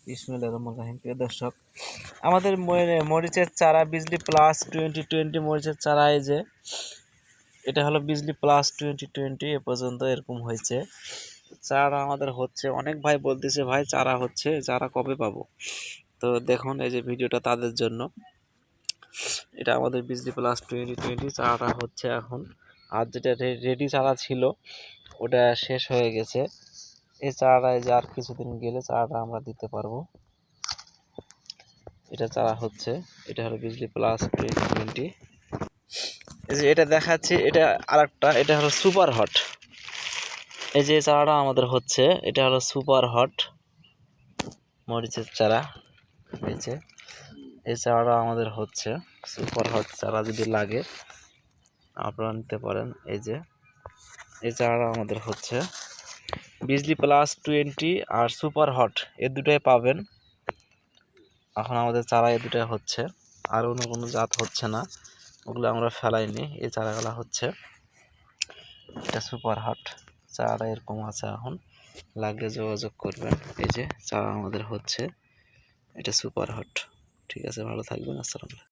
বিসমিল্লাহির রহমানির রহিম। প্রিয় দর্শক, আমাদের মরিচের চারা বিজলি প্লাস 2020 মরিচের চারা, এই যে এটা হলো বিজলি প্লাস 2020। এ পর্যন্ত এরকম হয়েছে। চারা আমাদের হচ্ছে, অনেক ভাই বলতেছে ভাই চারা হচ্ছে, চারা কবে পাবো? তো দেখুন এই যে ভিডিওটা তাদের জন্য। এটা আমাদের বিজলি প্লাস 2020 চারাটা হচ্ছে এখন। আর যেটা রেডি চারা ছিল ওটা শেষ হয়ে গেছে। এই চারাটায় যে আর কিছুদিন গেলে চারাটা আমরা দিতে পারবো। এটা চারা হচ্ছে, এটা হলো বিজলি প্লাস 2020। এই যে এটা দেখাচ্ছি, এটা আরেকটা, এটা হলো সুপার হট। এই যে চারাটা আমাদের হচ্ছে, এটা হলো সুপার হট মরিচের চারা। এই যে এই চারাটা আমাদের হচ্ছে সুপার হট চারা, যদি লাগে আপনারা নিতে পারেন। এই যে এই চারাটা আমাদের হচ্ছে বিজলি প্লাস 20 আর সুপার হট, এই দুটাই পাবেন এখন আমাদের চারা। এই দুটাই হচ্ছে, আর অন্য কোনো জাত হচ্ছে না, ওগুলো আমরা ফেলাইনি। এই চারাগুলো হচ্ছে, এটা সুপার হট চারা এরকম আছে এখন, লাগলে যোগাযোগ করবেন। এই যে চারা আমাদের হচ্ছে, এটা সুপার হট। ঠিক আছে, ভালো থাকবেন। আসসালামু আলাইকুম।